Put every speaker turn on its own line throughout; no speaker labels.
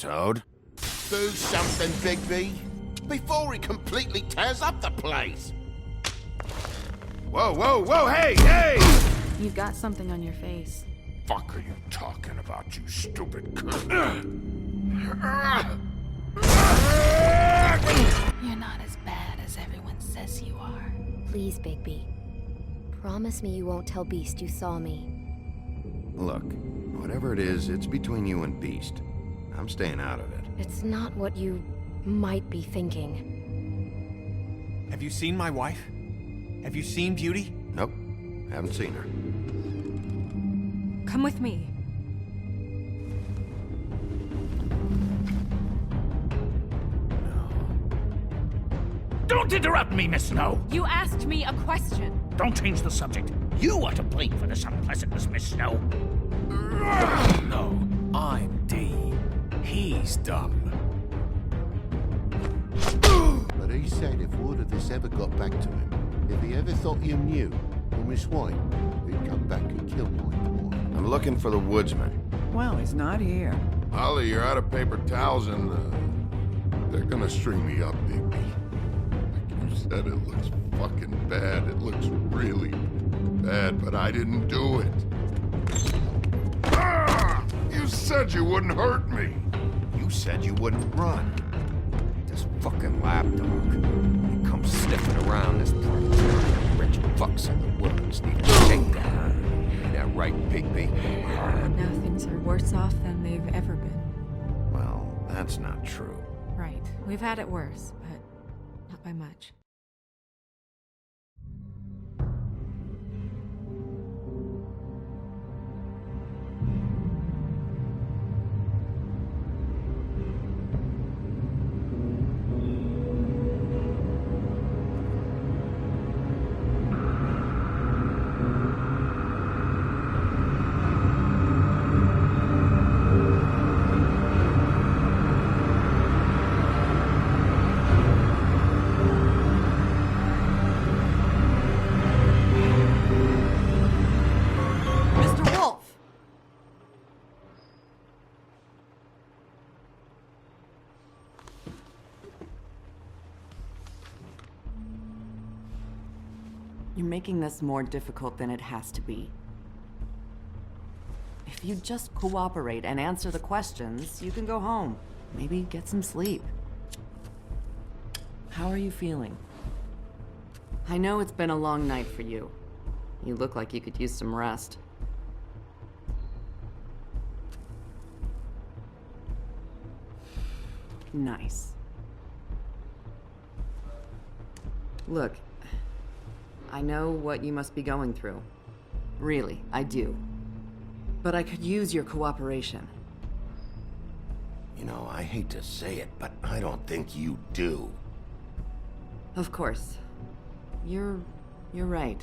Toad.
Do something, Bigby, before he completely tears up the place.
Whoa, whoa, whoa, hey, hey!
You've got something on your face.
Fuck are you talking about, you stupid cunt?
You're not as bad as everyone says you are.
Please, Bigby. Promise me you won't tell Beast you saw me.
Look, whatever it is, it's between you and Beast. I'm staying out of it.
It's not what you might be thinking.
Have you seen my wife? Have you seen Beauty?
Nope, haven't seen her.
Come with me.
Don't interrupt me, Miss Snow!
You asked me a question.
Don't change the subject. You are to blame for this unpleasantness, Miss Snow.
No, I'm D. He's dumb.
But he said if word of this ever got back to him, if he ever thought you knew, or Miss White, he'd come back and kill my boy.
I'm looking for the woodsman.
Well, he's not here.
Ollie, you're out of paper towels and, they're gonna string me up, Bigby. Like you said, it looks fucking bad. It looks really bad, but I didn't do it. Ah! You said you wouldn't hurt me.
You said you wouldn't run. This fucking lapdog. He comes sniffing around this part of town. Rich fucks in the woods need to take down. Ain't that right, Bigby?
Now things are worse off than they've ever been.
Well, that's not true.
Right. We've had it worse, but not by much.
You're making this more difficult than it has to be. If you just cooperate and answer the questions, you can go home. Maybe get some sleep. How are you feeling? I know it's been a long night for you. You look like you could use some rest. Nice. Look, I know what you must be going through. Really, I do. But I could use your cooperation.
You know, I hate to say it, but I don't think you do.
Of course. You're right.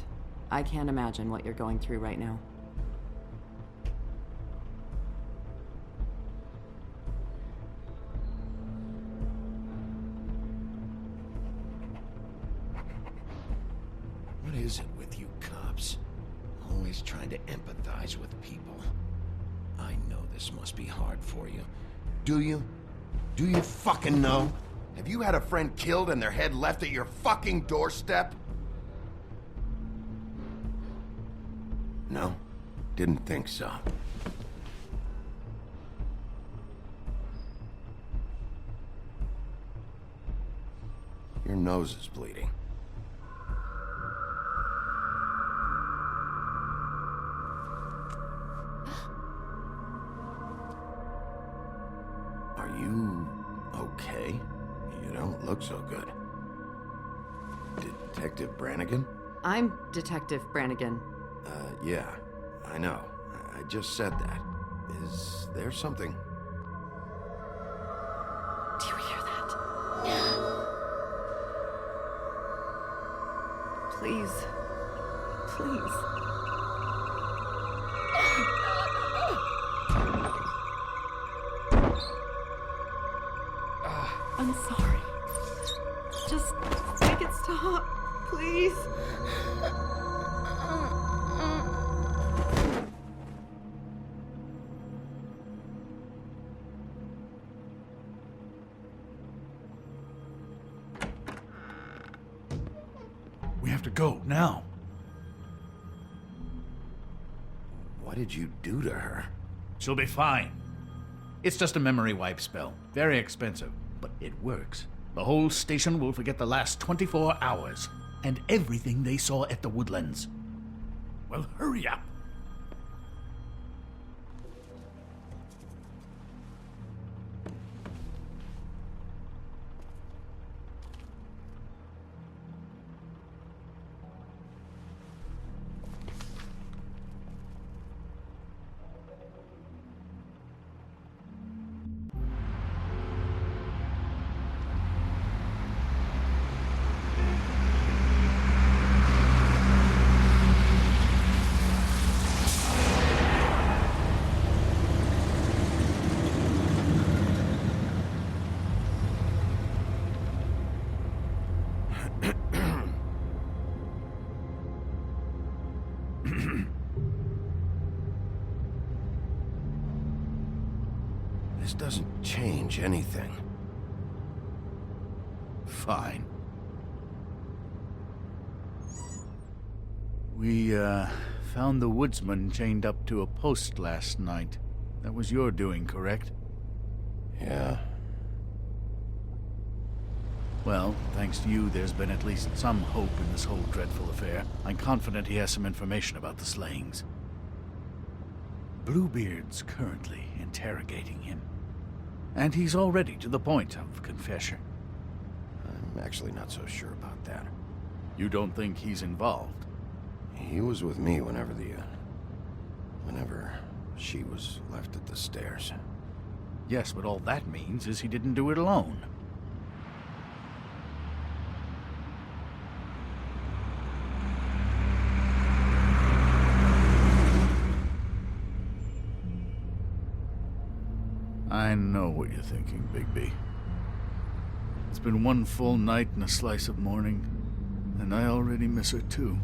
I can't imagine what you're going through right now.
What is it with you cops? Always trying to empathize with people. I know this must be hard for you. Do you? Do you fucking know? Have you had a friend killed and their head left at your fucking doorstep? No? Didn't think so. Your nose is bleeding. Are you okay? You don't look so good. Detective Brannigan?
I'm Detective Brannigan.
Yeah, I know. I just said that. Is there something?
Do you hear that?
Please. Please. I'm sorry. Just make it stop, please.
have to go, now.
What did you do to her?
She'll be fine. It's just a memory wipe spell. Very expensive, but it works. The whole station will forget the last 24 hours, and everything they saw at the Woodlands. Well, hurry up.
This doesn't change anything.
Fine. We, found the woodsman chained up to a post last night. That was your doing, correct?
Yeah.
Well, thanks to you, there's been at least some hope in this whole dreadful affair. I'm confident he has some information about the slayings. Bluebeard's currently interrogating him. And he's already to the point of confession.
I'm actually not so sure about that.
You don't think he's involved?
He was with me whenever she was left at the stairs.
Yes, but all that means is he didn't do it alone. I know what you're thinking, Bigby. It's been one full night and a slice of morning, and I already miss her too.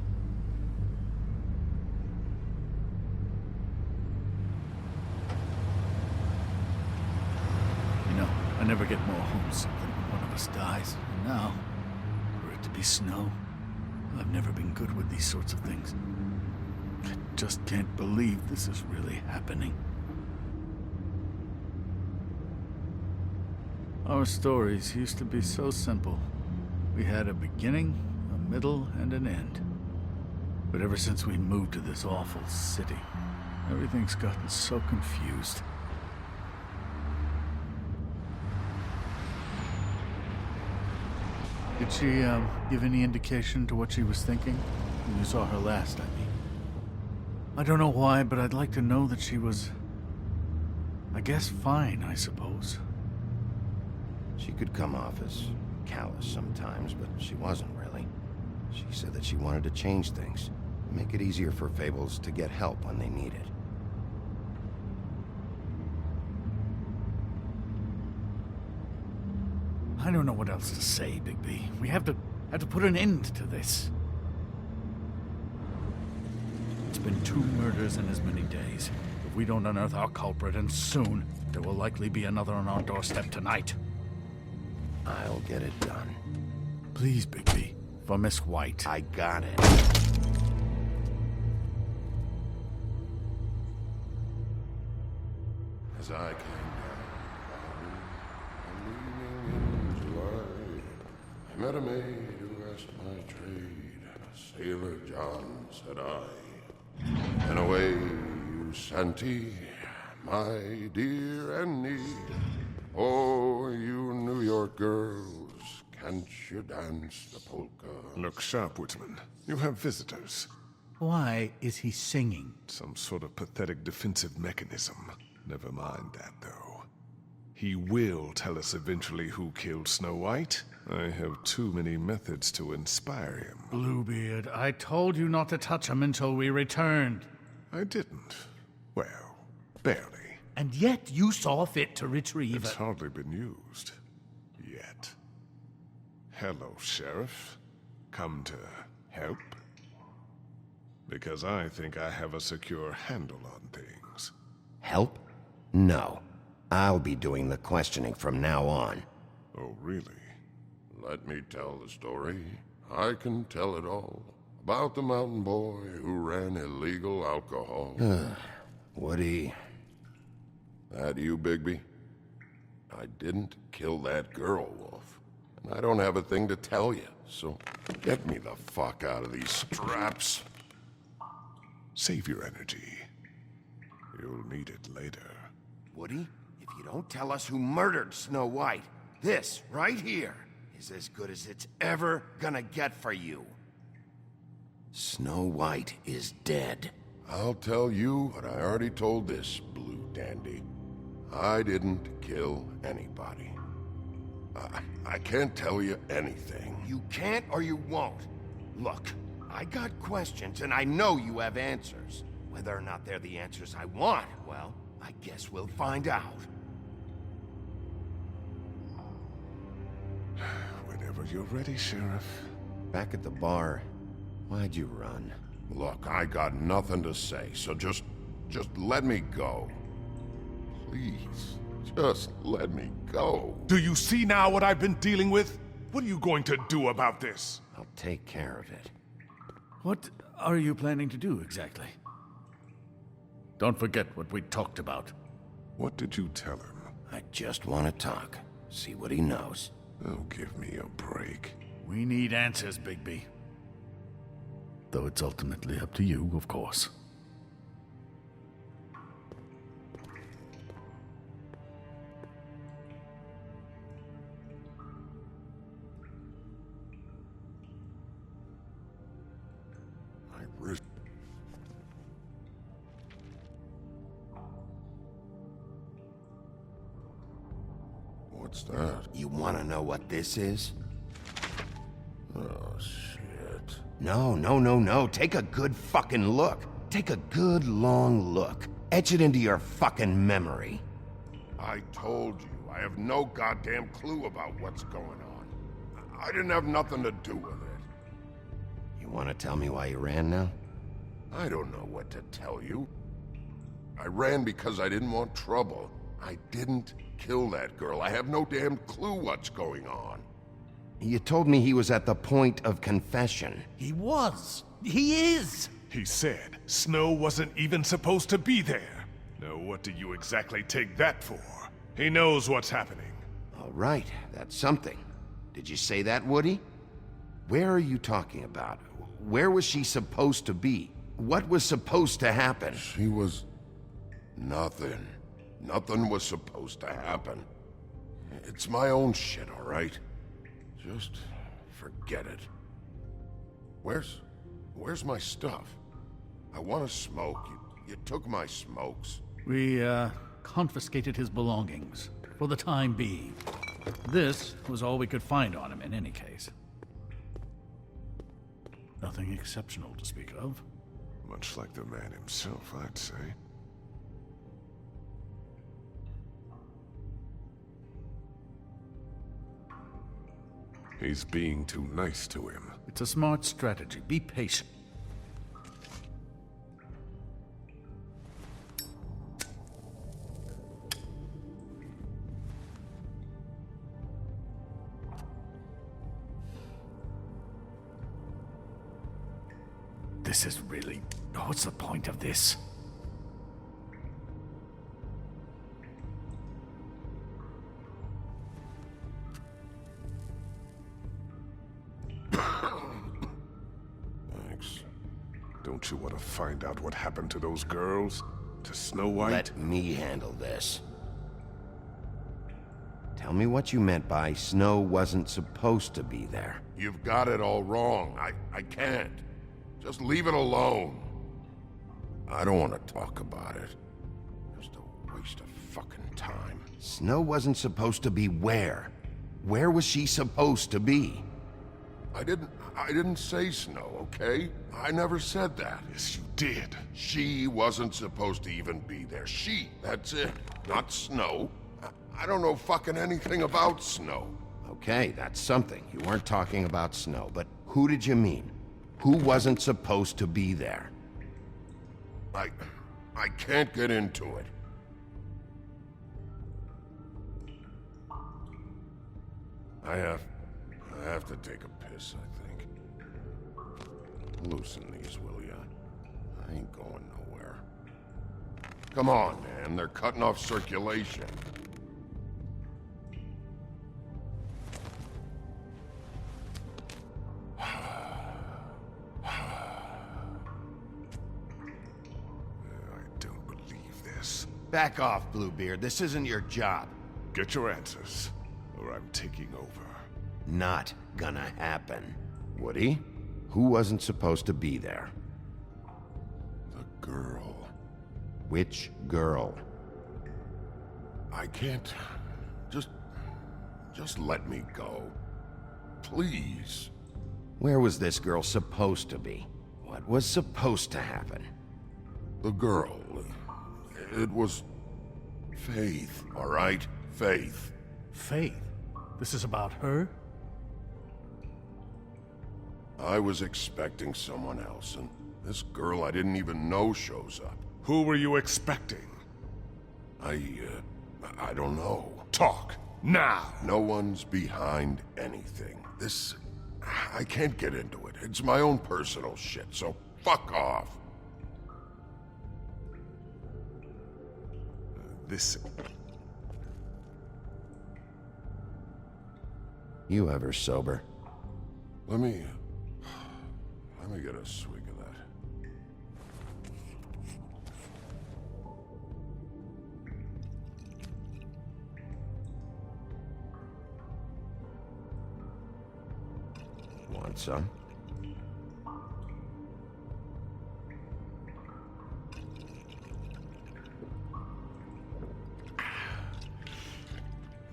You know, I never get more homesick than when one of us dies. And now, for it to be snow, I've never been good with these sorts of things. I just can't believe this is really happening. Our stories used to be so simple. We had a beginning, a middle, and an end. But ever since we moved to this awful city, everything's gotten so confused. Did she, give any indication to what she was thinking? When you saw her last, I mean. I don't know why, but I'd like to know that she was... I guess fine, I suppose.
She could come off as callous sometimes, but she wasn't really. She said that she wanted to change things, make it easier for Fables to get help when they need it.
I don't know what else to say, Bigby. We have to put an end to this. It's been 2 murders in as many days. If we don't unearth our culprit, and soon, there will likely be another on our doorstep tonight.
I'll get it done.
Please, Bigby. For Miss White.
I got it.
As I came down, leaning into eye, I met a maid who asked my trade. Sailor John, said I. And away you Santy, my dear Annie. Oh, you New York girls, can't you dance the polka?
Look sharp, Woodsman. You have visitors.
Why is he singing?
Some sort of pathetic defensive mechanism. Never mind that, though. He will tell us eventually who killed Snow White. I have too many methods to inspire him.
Bluebeard, I told you not to touch him until we returned.
I didn't. Well, barely.
And yet you saw fit to retrieve
It's
it.
hardly been used. Yet. Hello, Sheriff. Come to help? Because I think I have a secure handle on things.
Help? No. I'll be doing the questioning from now on.
Oh, really?
Let me tell the story. I can tell it all. About the mountain boy who ran illegal alcohol.
Woody.
That you, Bigby? I didn't kill that girl, Wolf. And I don't have a thing to tell you, so get me the fuck out of these straps.
Save your energy. You'll need it later.
Woody, if you don't tell us who murdered Snow White, this, right here, is as good as it's ever gonna get for you. Snow White is dead.
I'll tell you what I already told this blue dandy. I didn't kill anybody. I can't tell you anything.
You can't or you won't. Look, I got questions and I know you have answers. Whether or not they're the answers I want, well, I guess we'll find out.
Whenever you're ready, Sheriff.
Back at the bar, why'd you run?
Look, I got nothing to say, so just let me go. Please, just let me go.
Do you see now what I've been dealing with? What are you going to do about this?
I'll take care of it.
What are you planning to do exactly? Don't forget what we talked about.
What did you tell him?
I just want to talk. See what he knows.
Oh, give me a break.
We need answers, Bigby. Though it's ultimately up to you, of course.
What's that?
You want to know what this is?
Oh, shit.
No. Take a good fucking look. Take a good long look. Etch it into your fucking memory.
I told you, I have no goddamn clue about what's going on. I didn't have nothing to do with it.
You want to tell me why you ran now?
I don't know what to tell you. I ran because I didn't want trouble. I didn't kill that girl. I have no damn clue what's going on.
You told me he was at the point of confession.
He was. He is.
He said Snow wasn't even supposed to be there. Now what do you exactly take that for? He knows what's happening.
All right, that's something. Did you say that, Woody? Where are you talking about? Where was she supposed to be? What was supposed to happen?
She was... nothing. Nothing was supposed to happen. It's my own shit, all right? Just forget it. Where's my stuff? I want to smoke. You took my smokes.
We, confiscated his belongings, for the time being. This was all we could find on him in any case. Nothing exceptional to speak of.
Much like the man himself, I'd say. He's being too nice to him.
It's a smart strategy. Be patient. This is really... What's the point of this?
Thanks. Don't you want to find out what happened to those girls? To Snow White?
Let me handle this. Tell me what you meant by Snow wasn't supposed to be there.
You've got it all wrong. I can't. Just leave it alone. I don't want to talk about it. Just a waste of fucking time.
Snow wasn't supposed to be where? Where was she supposed to be?
I didn't say Snow, okay? I never said that.
Yes, you did.
She wasn't supposed to even be there. She, that's it. Not Snow. I don't know fucking anything about Snow.
Okay, that's something. You weren't talking about Snow, but who did you mean? Who wasn't supposed to be there?
I can't get into it. I have to take a piss, I think. Loosen these, will ya? I ain't going nowhere. Come on, man. They're cutting off circulation.
Back off, Bluebeard. This isn't your job.
Get your answers, or I'm taking over.
Not gonna happen. Woody? Who wasn't supposed to be there?
The girl.
Which girl?
I can't... Just let me go. Please.
Where was this girl supposed to be? What was supposed to happen?
The girl. It was... Faith, all right? Faith.
Faith? This is about her?
I was expecting someone else, and this girl I didn't even know shows up.
Who were you expecting?
I don't know.
Talk, now!
No one's behind anything. This... I can't get into it. It's my own personal shit, so fuck off.
This...
You ever sober?
Let me get a swig of that.
Want some?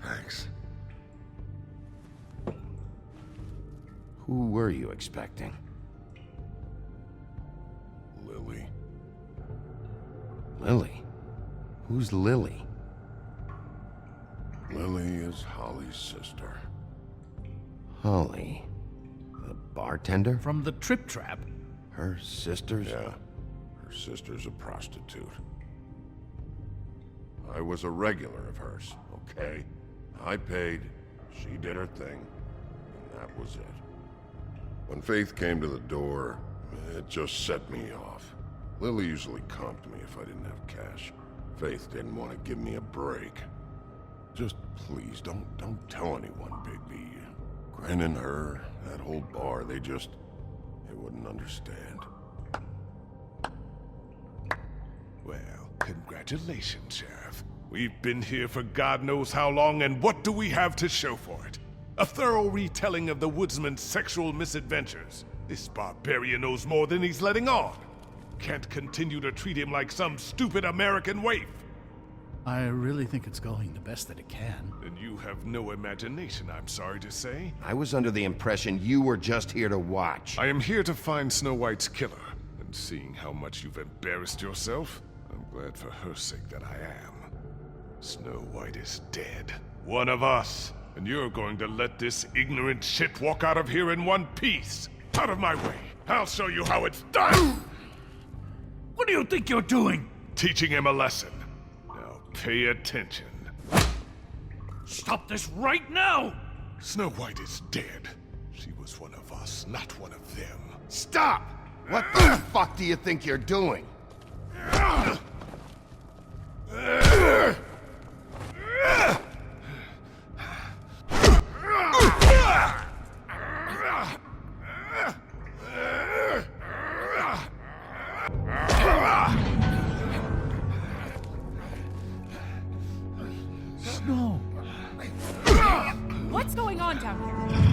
Thanks.
Who were you expecting?
Lily.
Lily? Who's Lily?
Lily is Holly's sister.
Holly? The bartender?
From the Trip Trap?
Her sister's?
Yeah. Her sister's a prostitute. I was a regular of hers, okay? I paid, she did her thing, and that was it. When Faith came to the door, it just set me off. Lily usually comped me if I didn't have cash. Faith didn't want to give me a break. Just please, don't tell anyone, Bigby. Gren and her, that whole bar, they wouldn't understand.
Well, congratulations, Sheriff. We've been here for God knows how long, and what do we have to show for it? A thorough retelling of the woodsman's sexual misadventures. This barbarian knows more than he's letting on. Can't continue to treat him like some stupid American waif.
I really think it's going the best that it can.
And you have no imagination, I'm sorry to say.
I was under the impression you were just here to watch.
I am here to find Snow White's killer, and seeing how much you've embarrassed yourself, I'm glad for her sake that I am. Snow White is dead. One of us. And you're going to let this ignorant shit walk out of here in one piece. Out of my way. I'll show you how it's done!
What do you think you're doing?
Teaching him a lesson. Now pay attention.
Stop this right now!
Snow White is dead. She was one of us, not one of them.
Stop! What the fuck do you think you're doing?
Snow!
What's going on down here?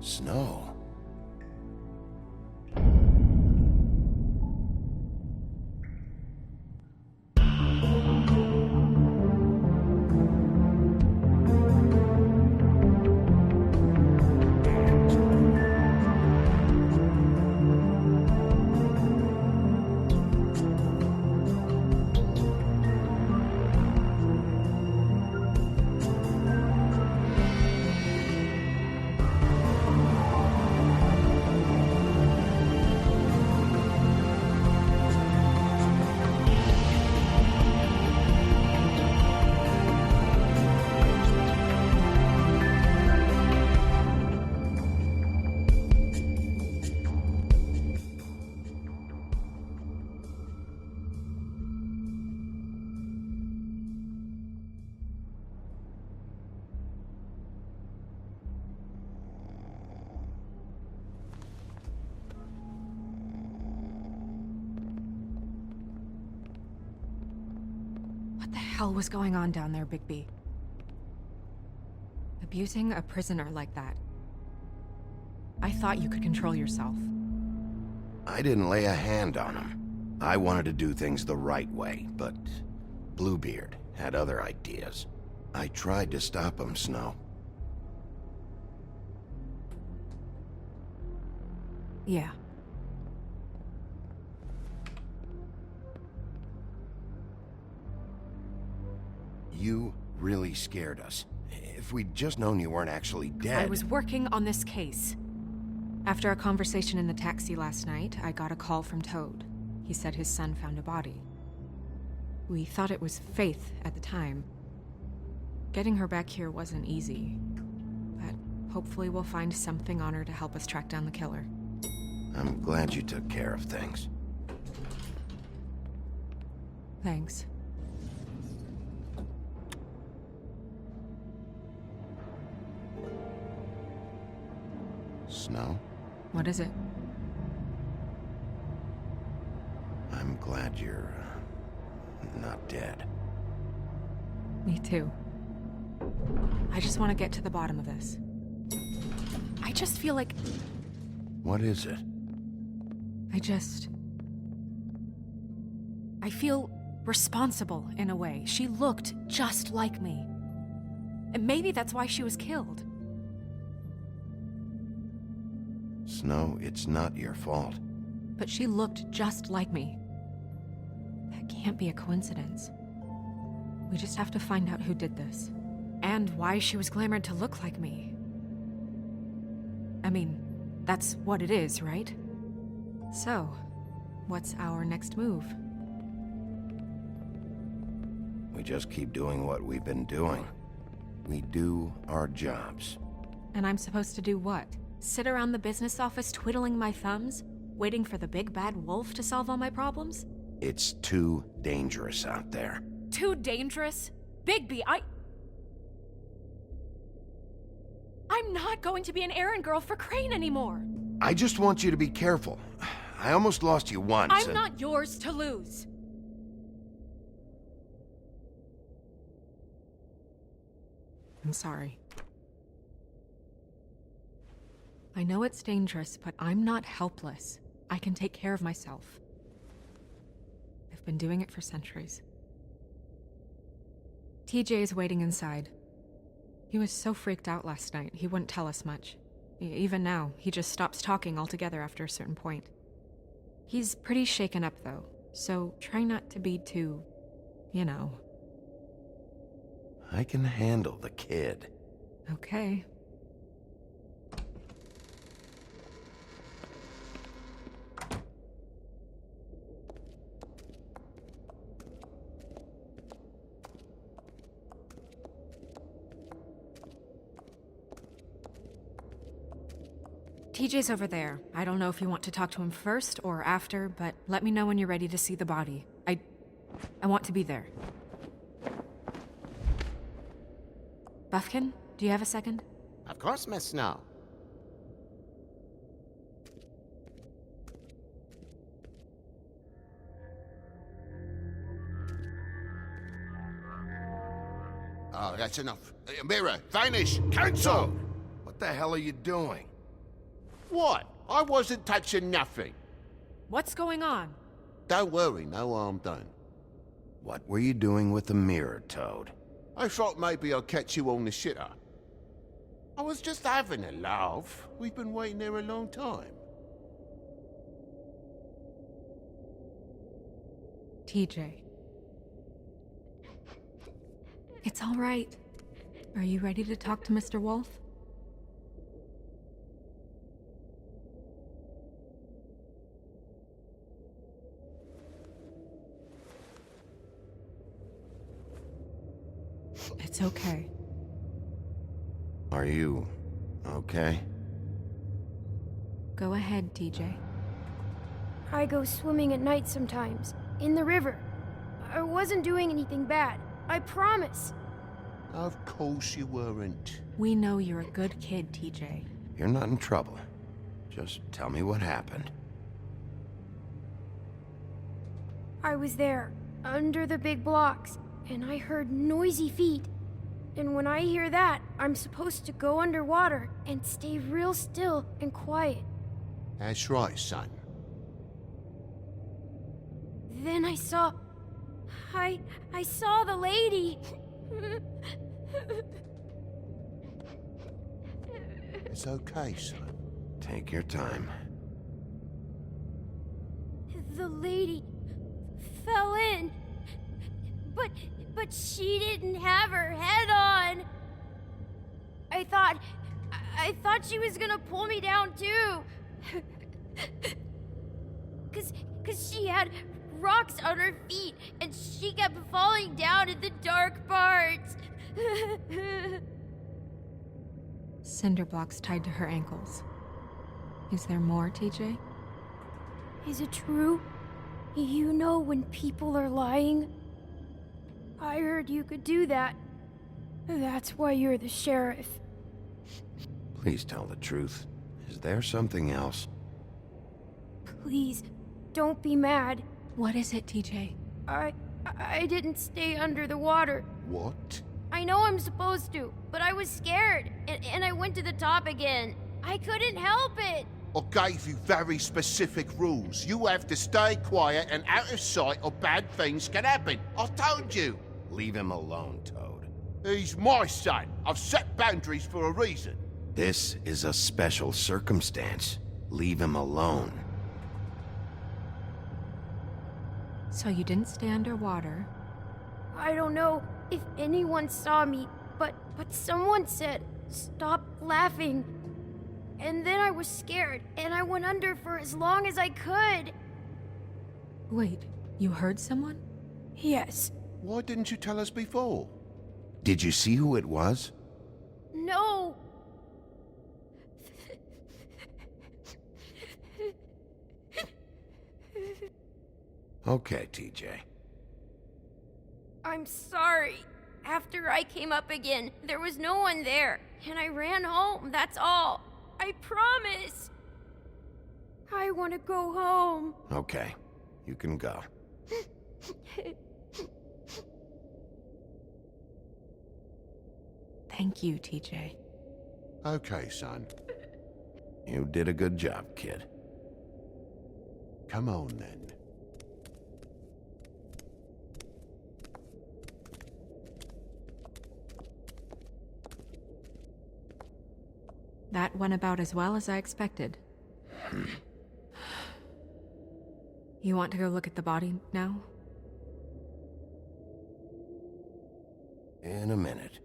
Snow.
What the hell was going on down there, Bigby? Abusing a prisoner like that. I thought you could control yourself.
I didn't lay a hand on him. I wanted to do things the right way, but Bluebeard had other ideas. I tried to stop him, Snow.
Yeah.
You really scared us. If we'd just known you weren't actually dead...
I was working on this case. After a conversation in the taxi last night, I got a call from Toad. He said his son found a body. We thought it was Faith at the time. Getting her back here wasn't easy, but hopefully we'll find something on her to help us track down the killer.
I'm glad you took care of things.
Thanks.
Snow?
What is it?
I'm glad you're... not dead.
Me too. I just want to get to the bottom of this. I just feel like...
What is it?
I feel responsible in a way. She looked just like me. And maybe that's why she was killed.
Snow, it's not your fault.
But she looked just like me. That can't be a coincidence. We just have to find out who did this. And why she was glamored to look like me. I mean, that's what it is, right? So, what's our next move?
We just keep doing what we've been doing. We do our jobs.
And I'm supposed to do what? Sit around the business office twiddling my thumbs, waiting for the big bad wolf to solve all my problems?
It's too dangerous out there.
Too dangerous? Bigby, I'm not going to be an errand girl for Crane anymore!
I just want you to be careful. I almost lost you once.
I'm not yours to lose! I'm sorry. I know it's dangerous, but I'm not helpless. I can take care of myself. I've been doing it for centuries. TJ is waiting inside. He was so freaked out last night, he wouldn't tell us much. Even now, he just stops talking altogether after a certain point. He's pretty shaken up, though, so try not to be too, you know.
I can handle the kid.
Okay. TJ's over there. I don't know if you want to talk to him first or after, but let me know when you're ready to see the body. I want to be there. Buffkin, do you have a second?
Of course, Miss Snow.
Oh, that's enough. Mirror, vanish, cancel!
What the hell are you doing?
What? I wasn't touching nothing.
What's going on?
Don't worry, no harm done.
What were you doing with the mirror, Toad?
I thought maybe I'd catch you on the shitter. I was just having a laugh. We've been waiting there a long time.
TJ. It's all right. Are you ready to talk to Mr. Wolf? It's okay.
Are you okay?
Go ahead, TJ.
I go swimming at night sometimes, in the river. I wasn't doing anything bad, I promise.
Of course you weren't.
We know you're a good kid, TJ.
You're not in trouble. Just tell me what happened.
I was there, under the big blocks, and I heard noisy feet. And when I hear that, I'm supposed to go underwater and stay real still and quiet.
That's right, son.
Then I saw the lady.
It's okay, son.
Take your time.
The lady fell in. But she didn't have her head on. I thought she was gonna pull me down too. Cause she had rocks on her feet and she kept falling down in the dark parts.
Cinder blocks tied to her ankles. Is there more, TJ?
Is it true? You know when people are lying? I heard you could do that. That's why you're the sheriff.
Please tell the truth. Is there something else?
Please, don't be mad.
What is it, TJ?
I didn't stay under the water.
What?
I know I'm supposed to, but I was scared, and I went to the top again. I couldn't help it.
I gave you very specific rules. You have to stay quiet and out of sight or bad things can happen. I told you.
Leave him alone, Toad.
He's my son. I've set boundaries for a reason.
This is a special circumstance. Leave him alone.
So you didn't stay underwater.
I don't know if anyone saw me, but someone said, "Stop laughing." And then I was scared, and I went under for as long as I could.
Wait, you heard someone?
Yes.
Why didn't you tell us before?
Did you see who it was?
No.
Okay, TJ.
I'm sorry. After I came up again, there was no one there, and I ran home, that's all. I promise. I want to go home.
Okay, you can go.
Thank you, TJ.
Okay, son.
You did a good job, kid.
Come on, then.
That went about as well as I expected. You want to go look at the body now?
In a minute.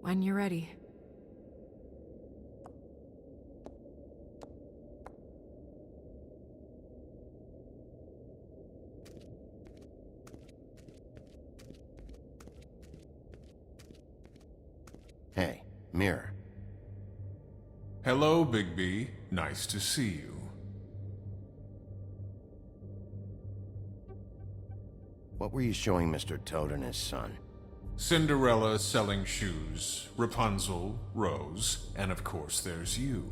When you're ready.
Hey, Mirror.
Hello, Bigby. Nice to see you.
What were you showing Mr. Toad and his son?
Cinderella selling shoes, Rapunzel, Rose, and of course there's you.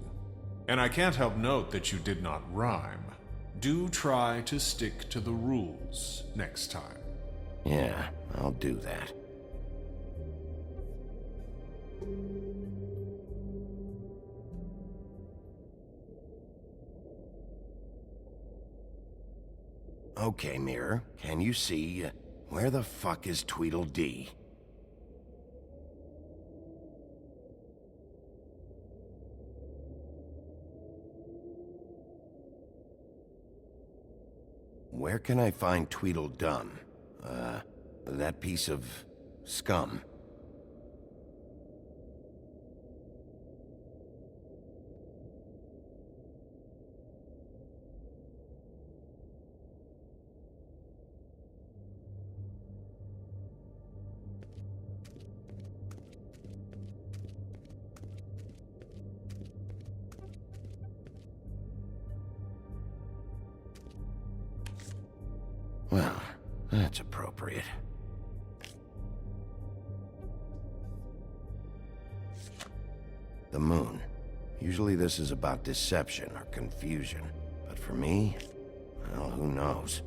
And I can't help note that you did not rhyme. Do try to stick to the rules next time.
Yeah, I'll do that. Okay, Mirror, can you see where the fuck is Tweedledee? Where can I find Tweedledum? That piece of scum. Well, that's appropriate. The moon. Usually this is about deception or confusion. But for me, well, who knows?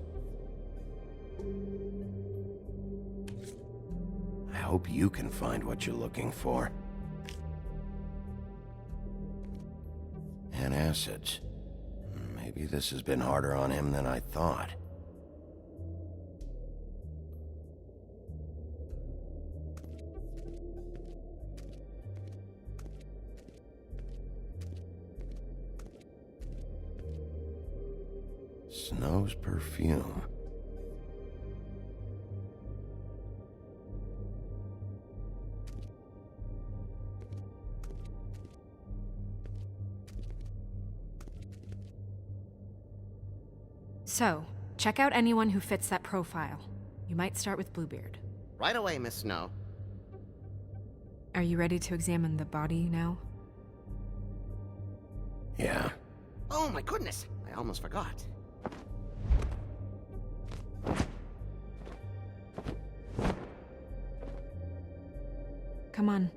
hope you can find what you're looking for. Antacids. Maybe this has been harder on him than I thought. Snow's perfume.
So, check out anyone who fits that profile. You might start with Bluebeard.
Right away, Miss Snow.
Are you ready to examine the body now?
Yeah.
Oh my goodness, I almost forgot.
Come on.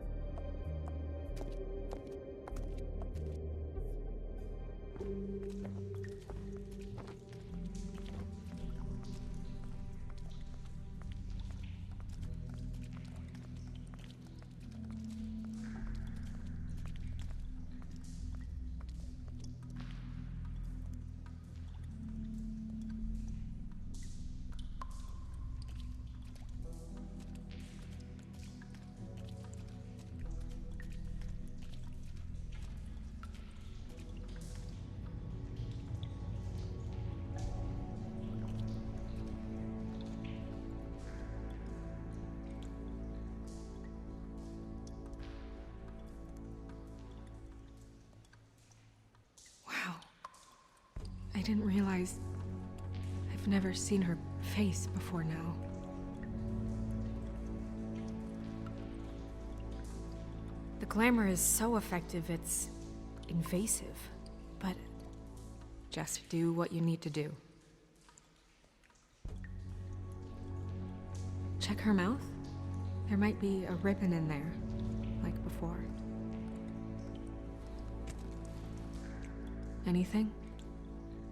I didn't realize I've never seen her face before now. The glamour is so effective, it's invasive. But just do what you need to do. Check her mouth. There might be a ribbon in there, like before. Anything?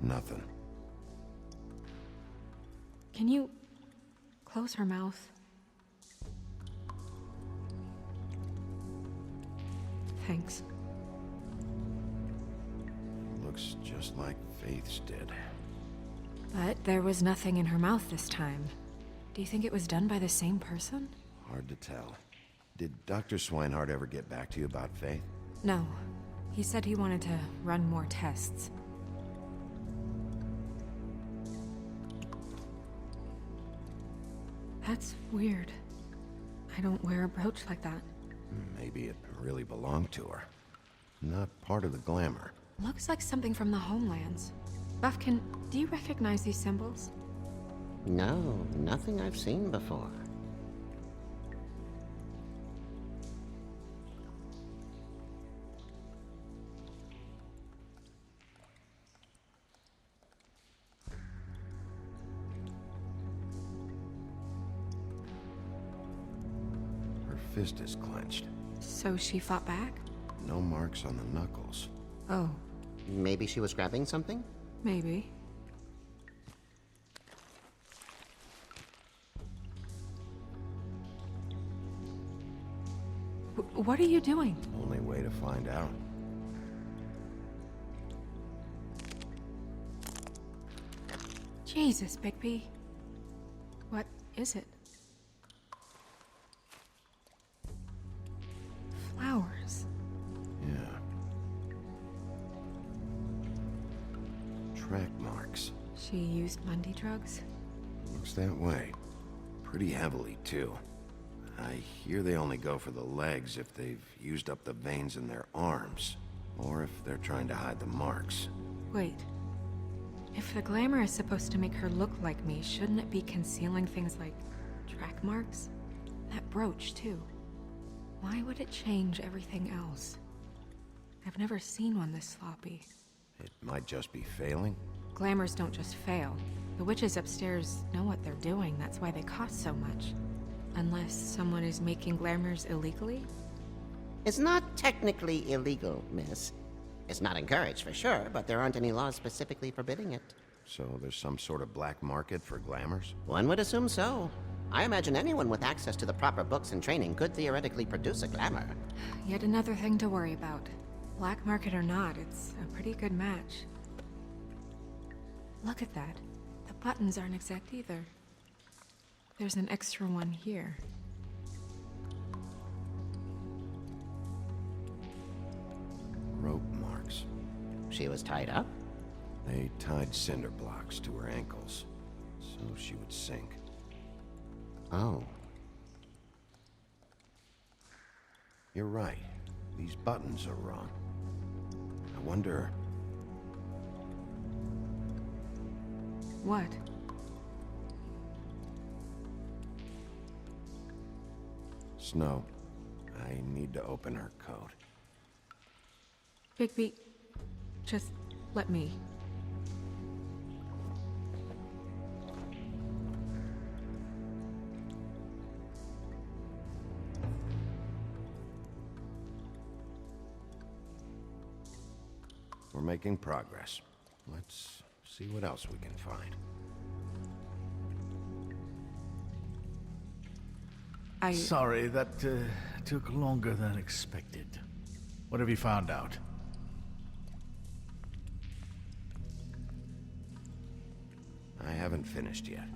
Nothing.
Can you close her mouth? Thanks.
Looks just like Faith's did.
But there was nothing in her mouth this time. Do you think it was done by the same person?
Hard to tell. Did Dr. Swinehart ever get back to you about Faith?
No. He said he wanted to run more tests. That's weird. I don't wear a brooch like that.
Maybe it really belonged to her. Not part of the glamour.
Looks like something from the homelands. Buffkin, do you recognize these symbols?
No, nothing I've seen before.
Her fist is clenched.
So she fought back?
No marks on the knuckles.
Oh.
Maybe she was grabbing something?
Maybe. What are you doing?
Only way to find out.
Jesus, Bigby. What is it? Flowers.
Yeah. Track marks.
She used Mundy drugs?
Looks that way. Pretty heavily, too. I hear they only go for the legs if they've used up the veins in their arms, or if they're trying to hide the marks.
Wait. If the glamour is supposed to make her look like me, shouldn't it be concealing things like track marks? That brooch, too. Why would it change everything else? I've never seen one this sloppy.
It might just be failing.
Glamours don't just fail. The witches upstairs know what they're doing, that's why they cost so much. Unless someone is making glamours illegally?
It's not technically illegal, miss. It's not encouraged for sure, but there aren't any laws specifically forbidding it.
So there's some sort of black market for glamours?
One would assume so. I imagine anyone with access to the proper books and training could theoretically produce a glamour.
Yet another thing to worry about. Black market or not, it's a pretty good match. Look at that. The buttons aren't exact either. There's an extra one here.
Rope marks.
She was tied up?
They tied cinder blocks to her ankles, so she would sink.
Oh.
You're right. These buttons are wrong. I wonder...
What?
Snow, I need to open her code.
Bigby, just let me.
We're making progress. Let's see what else we can find.
Sorry, that took longer than expected. What have you found out?
I haven't finished yet.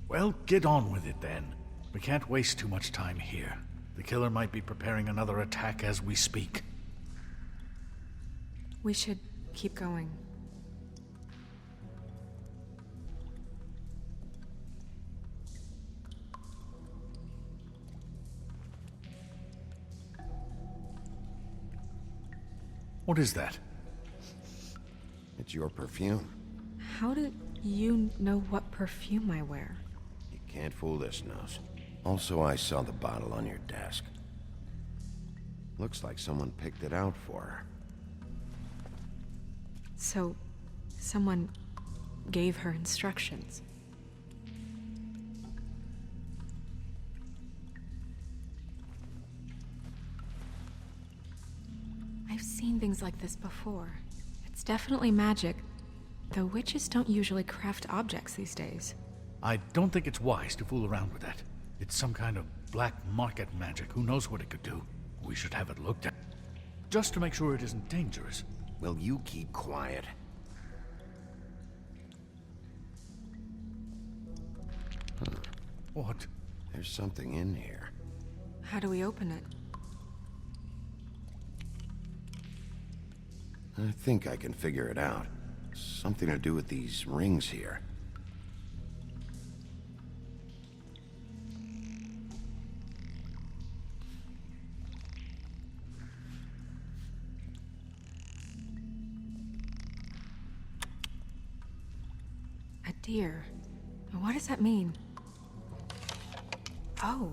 Well, get on with it then. We can't waste too much time here. The killer might be preparing another attack as we speak.
We should keep going.
What is that?
It's your perfume.
How did you know what perfume I wear?
You can't fool this nose. Also, I saw the bottle on your desk. Looks like someone picked it out for her.
So, someone gave her instructions. I've seen things like this before. It's definitely magic, though witches don't usually craft objects these days.
I don't think it's wise to fool around with that. It's some kind of black market magic. Who knows what it could do? We should have it looked at. Just to make sure it isn't dangerous.
Will you keep quiet? Huh.
What?
There's something in here.
How do we open it?
I think I can figure it out. Something to do with these rings here.
A deer. What does that mean? Oh.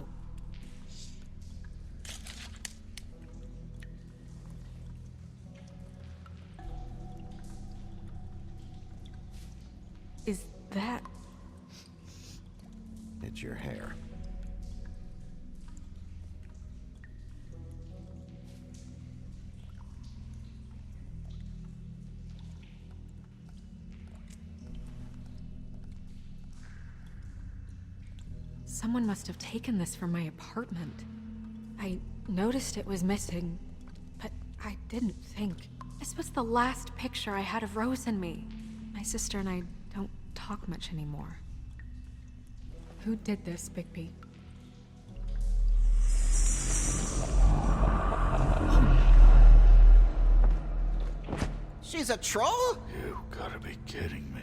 Is that...
It's your hair.
Someone must have taken this from my apartment. I noticed it was missing, but I didn't think. This was the last picture I had of Rose and me. My sister and I don't talk much anymore. Who did this, Bigby?
She's a troll?
You gotta be kidding me.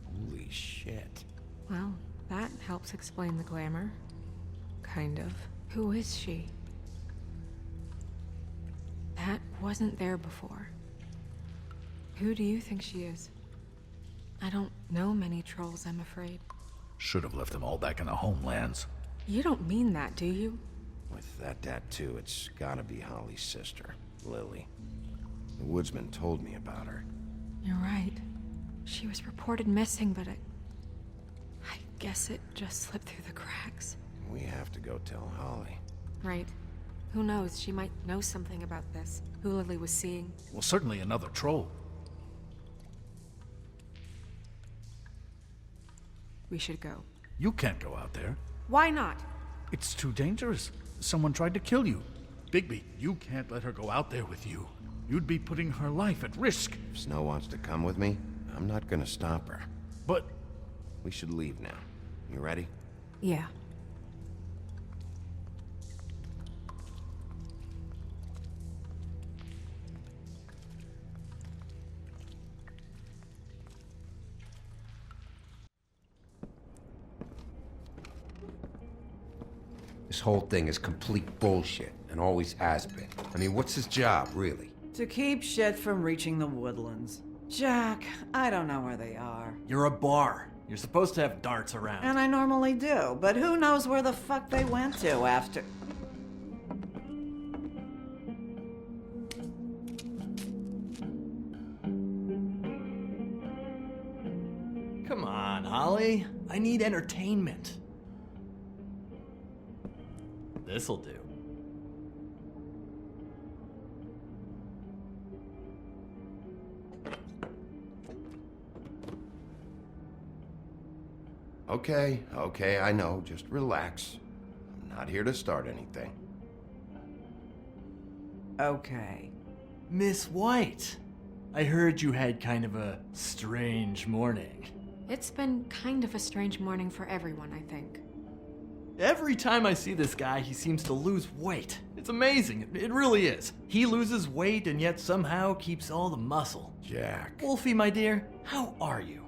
Holy shit.
Well, that helps explain the glamour. Kind of. Who is she? That wasn't there before. Who do you think she is? I don't know many trolls, I'm afraid.
Should have left them all back in the homelands.
You don't mean that, do you?
With that tattoo, it's gotta be Holly's sister, Lily. The woodsman told me about her.
You're right. She was reported missing, but I guess it just slipped through the cracks.
We have to go tell Holly.
Right. Who knows? She might know something about this. Who Lily was seeing.
Well, certainly another troll.
We should go.
You can't go out there.
Why not?
It's too dangerous. Someone tried to kill you. Bigby, you can't let her go out there with you. You'd be putting her life at risk.
If Snow wants to come with me, I'm not gonna stop her.
But
We should leave now. You ready?
Yeah.
This whole thing is complete bullshit, and always has been. I mean, what's his job, really?
To keep shit from reaching the woodlands. Jack, I don't know where they are.
You're a bar. You're supposed to have darts around.
And I normally do, but who knows where the fuck they went to after...
Come on, Holly. I need entertainment. This'll do.
Okay, I know. Just relax. I'm not here to start anything.
Okay.
Miss White, I heard you had kind of a strange morning.
It's been kind of a strange morning for everyone, I think.
Every time I see this guy, he seems to lose weight. It's amazing. It really is. He loses weight and yet somehow keeps all the muscle.
Jack.
Wolfie, my dear, how are you?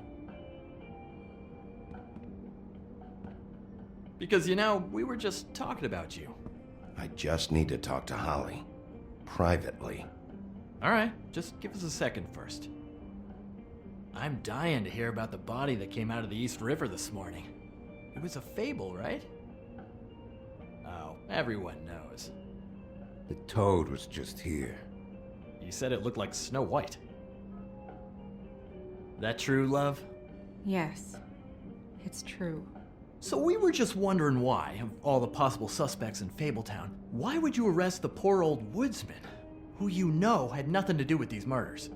Because, you know, we were just talking about you.
I just need to talk to Holly. Privately.
All right, just give us a second first. I'm dying to hear about the body that came out of the East River this morning. It was a fable, right? Oh, everyone knows.
The toad was just here.
You said it looked like Snow White. That true, love?
Yes, it's true.
So we were just wondering why, of all the possible suspects in Fabletown, why would you arrest the poor old woodsman, who you know had nothing to do with these murders?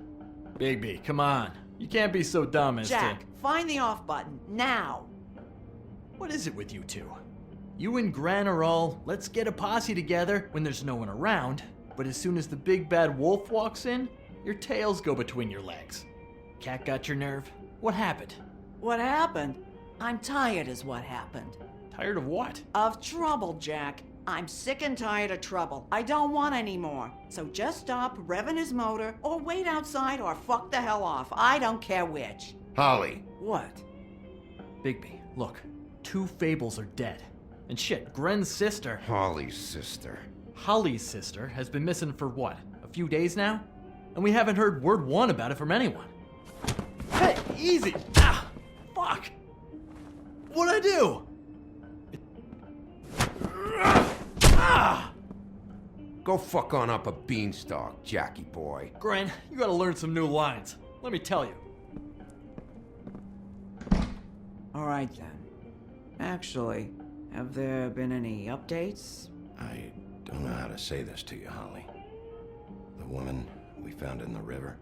Bigby, come on. You can't be so dumb as
Jack,
to...
find the off button, now!
What is it with you two? You and Gran are all, let's get a posse together when there's no one around, but as soon as the big bad wolf walks in, your tails go between your legs. Cat got your nerve? What happened?
What happened? I'm tired is what happened.
Tired of what?
Of trouble, Jack. I'm sick and tired of trouble. I don't want any more. So just stop revving his motor, or wait outside, or fuck the hell off. I don't care which.
Holly.
What?
Bigby, look. 2 fables are dead. And shit, Gren's sister...
Holly's sister.
Holly's sister has been missing for what? A few days now? And we haven't heard word one about it from anyone. Hey, easy! Ah! Fuck! What'd I do? Ah!
Go fuck on up a beanstalk, Jackie boy.
Gren, you gotta learn some new lines. Let me tell you.
All right then. Actually, have there been any updates?
I don't know how to say this to you, Holly. The woman we found in the river.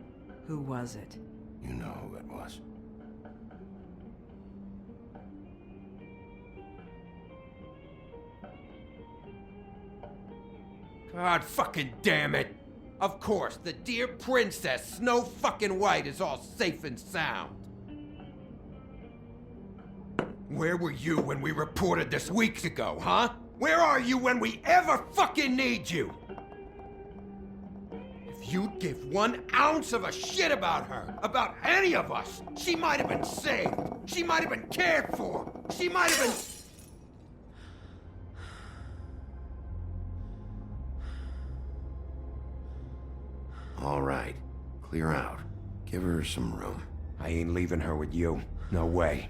Who was it?
You know who it was.
God fucking damn it! Of course, the dear princess, Snow fucking White, is all safe and sound. Where were you when we reported this weeks ago, huh? Where are you when we ever fucking need you? If you'd give 1 ounce of a shit about her, about any of us, she might have been saved. She might have been cared for. She might have been...
All right. Clear out. Give her some room.
I ain't leaving her with you. No way.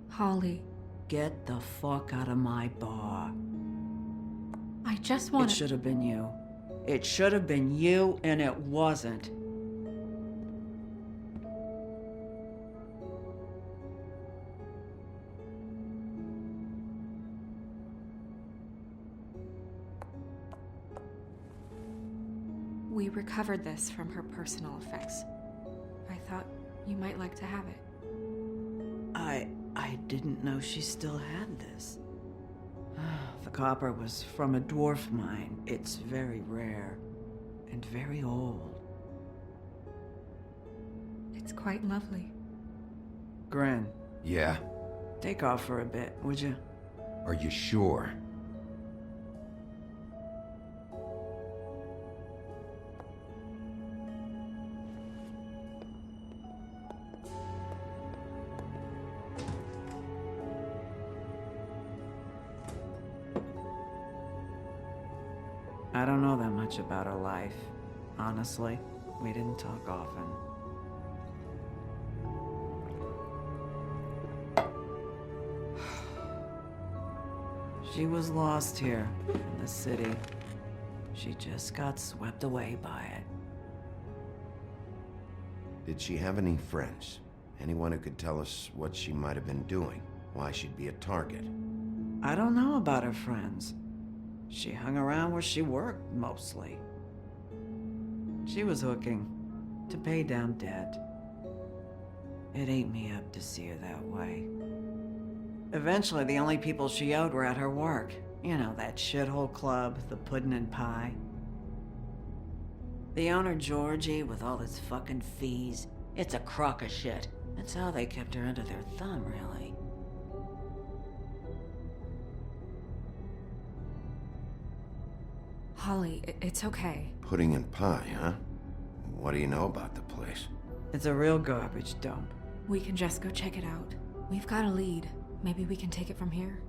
Holly,
Get the fuck out of my bar.
I just
It
want to...
should have been you.
It should have been you, and it wasn't.
We recovered this from her personal effects. I thought you might like to have it.
I didn't know she still had this. The copper was from a dwarf mine. It's very rare and very old.
It's quite lovely.
Gren,
Yeah?
take off for a bit, would you?
Are you sure?
I don't know that much about her life. Honestly, we didn't talk often. She was lost here in the city. She just got swept away by it.
Did she have any friends? Anyone who could tell us what she might have been doing? Why she'd be a target?
I don't know about her friends. She hung around where she worked, mostly. She was hooking to pay down debt. It ate me up to see her that way. Eventually, the only people she owed were at her work. You know, that shithole club, the Puddin' and Pie. The owner, Georgie, with all his fucking fees, it's a crock of shit. That's how they kept her under their thumb, really.
Holly, it's okay.
Pudding and pie, huh? What do you know about the place?
It's a real garbage dump.
We can just go check it out. We've got a lead. Maybe we can take it from here.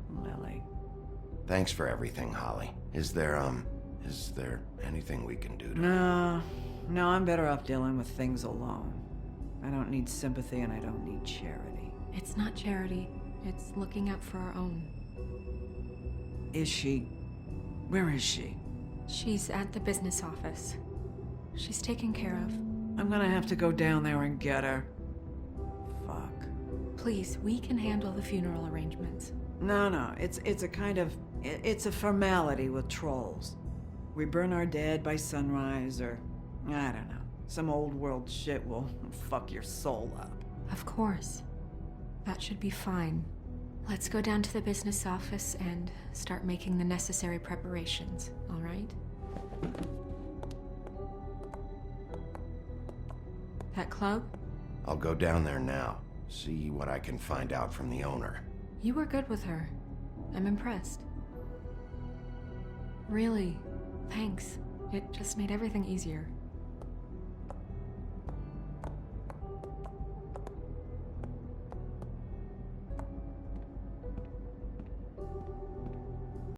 Lily.
Thanks for everything, Holly. Is there anything we can do to...
No, I'm better off dealing with things alone. I don't need sympathy and I don't need charity.
It's not charity. It's looking out for our own.
Is she... Where is she?
She's at the business office. She's taken care of.
I'm gonna have to go down there and get her. Fuck.
Please, we can handle the funeral arrangements.
No, it's a kind of... It's a formality with trolls. We burn our dead by sunrise, or... I don't know. Some old world shit will fuck your soul up.
Of course. That should be fine. Let's go down to the business office and start making the necessary preparations, all right? That club?
I'll go down there now. See what I can find out from the owner.
You were good with her. I'm impressed. Really, thanks. It just made everything easier.